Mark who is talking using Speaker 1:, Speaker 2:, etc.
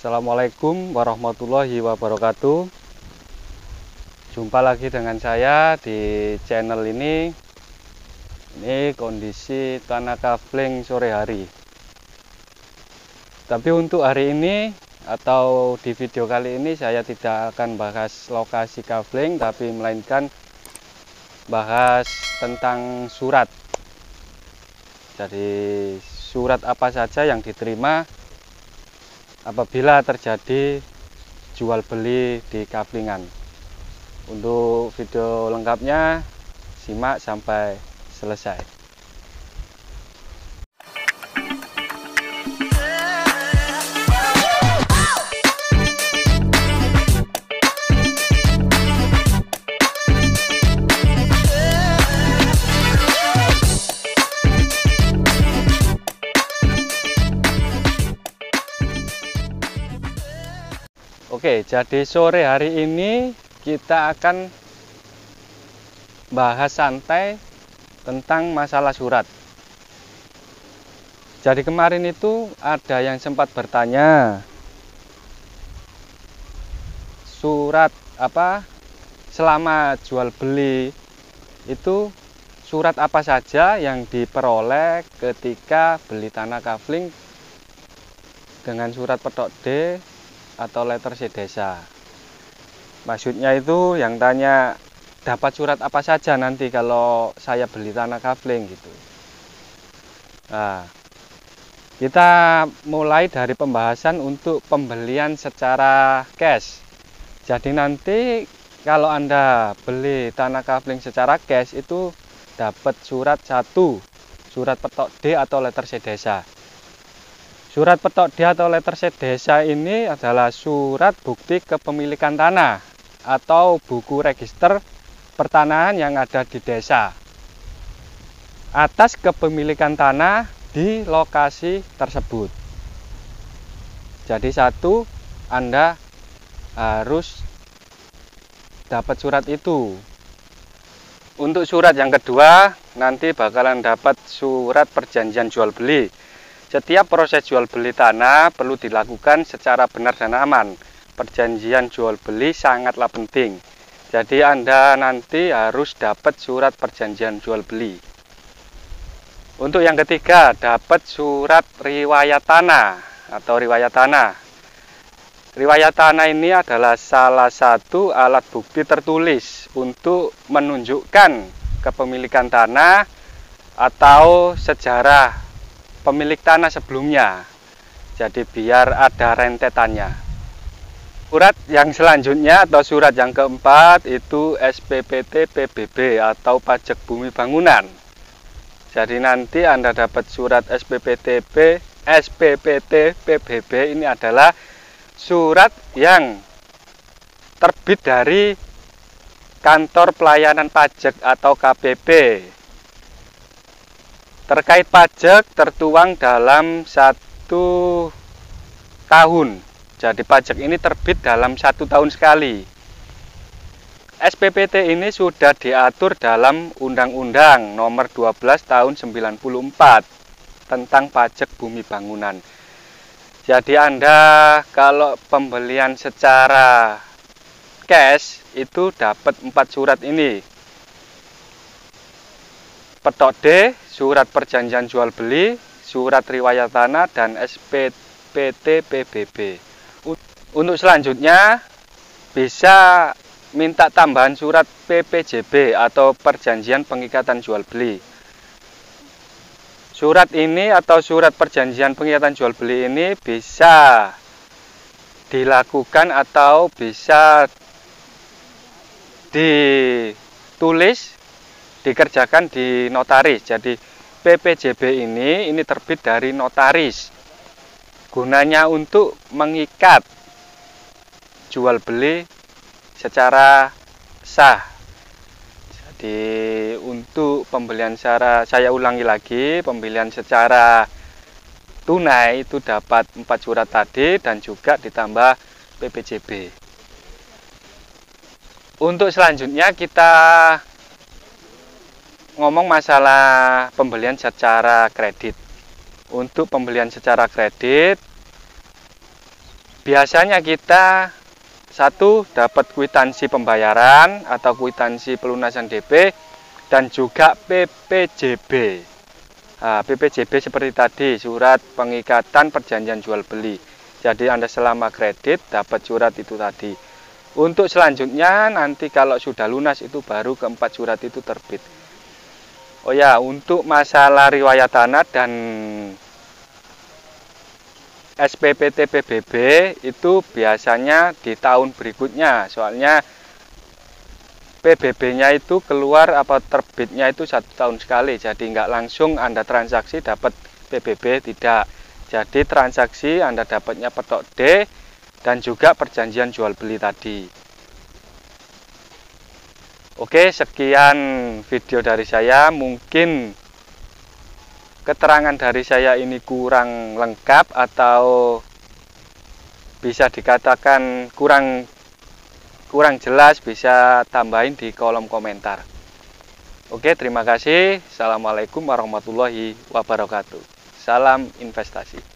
Speaker 1: Assalamualaikum warahmatullahi wabarakatuh. Jumpa lagi dengan saya di channel ini. Ini kondisi tanah kafling sore hari. Tapi untuk hari ini atau di video kali ini saya tidak akan bahas lokasi kafling, tapi melainkan bahas tentang surat. Jadi surat apa saja yang diterima apabila terjadi jual beli di kaflingan. Untuk video lengkapnya simak sampai selesai. Oke, jadi sore hari ini kita akan bahas santai tentang masalah surat. Jadi kemarin itu ada yang sempat bertanya, surat apa selama jual beli itu surat apa saja yang diperoleh ketika beli tanah kafling dengan surat petok D atau letter C desa. Maksudnya itu yang tanya dapat surat apa saja nanti kalau saya beli tanah kafling gitu. Nah, kita mulai dari pembahasan untuk pembelian secara cash. Jadi nanti kalau Anda beli tanah kafling secara cash itu dapat surat satu, surat petok D atau letter C desa. Surat petok D atau letter C desa ini adalah surat bukti kepemilikan tanah atau buku register pertanahan yang ada di desa atas kepemilikan tanah di lokasi tersebut. Jadi satu, Anda harus dapat surat itu. Untuk surat yang kedua, nanti bakalan dapat surat perjanjian jual beli. Setiap proses jual beli tanah perlu dilakukan secara benar dan aman. Perjanjian jual beli sangatlah penting. Jadi Anda nanti harus dapat surat perjanjian jual beli. Untuk yang ketiga, dapat surat riwayat tanah atau riwayat tanah. Riwayat tanah ini adalah salah satu alat bukti tertulis untuk menunjukkan kepemilikan tanah atau sejarah pemilik tanah sebelumnya. Jadi biar ada rentetannya. Surat yang selanjutnya atau surat yang keempat itu SPPT PBB atau pajak bumi bangunan. Jadi nanti Anda dapat surat SPPT PBB ini adalah surat yang terbit dari kantor pelayanan pajak atau KPP. Terkait pajak tertuang dalam 1 tahun. Jadi pajak ini terbit dalam 1 tahun sekali. SPPT ini sudah diatur dalam Undang-Undang Nomor 12 Tahun 94 tentang pajak bumi bangunan. Jadi Anda kalau pembelian secara cash itu dapat 4 surat ini. Petok D, surat perjanjian jual beli, surat riwayat tanah, dan SPPT PBB. Untuk selanjutnya bisa minta tambahan surat PPJB atau perjanjian pengikatan jual beli. Surat ini atau surat perjanjian pengikatan jual beli ini bisa dilakukan atau bisa ditulis dikerjakan di notaris. Jadi PPJB ini terbit dari notaris. Gunanya untuk mengikat jual beli secara sah. Jadi untuk pembelian secara, saya ulangi lagi, pembelian secara tunai itu dapat 4 surat tadi dan juga ditambah PPJB. Untuk selanjutnya kita ngomong masalah pembelian secara kredit. Untuk pembelian secara kredit Biasanya kita satu dapat kwitansi pembayaran atau kwitansi pelunasan DP dan juga PPJB. Nah, PPJB seperti tadi, surat pengikatan perjanjian jual beli. Jadi Anda selama kredit dapat surat itu tadi. Untuk selanjutnya nanti kalau sudah lunas itu baru keempat surat itu terbit. Oh ya, untuk masalah riwayat tanah dan SPPT PBB itu biasanya di tahun berikutnya, soalnya PBB-nya itu keluar apa terbitnya itu 1 tahun sekali, jadi nggak langsung Anda transaksi dapat PBB, tidak. Jadi transaksi Anda dapatnya petok D dan juga perjanjian jual beli tadi. Oke, sekian video dari saya. Mungkin keterangan dari saya ini kurang lengkap atau bisa dikatakan kurang jelas, bisa tambahin di kolom komentar. Oke, terima kasih. Assalamualaikum warahmatullahi wabarakatuh. Salam investasi.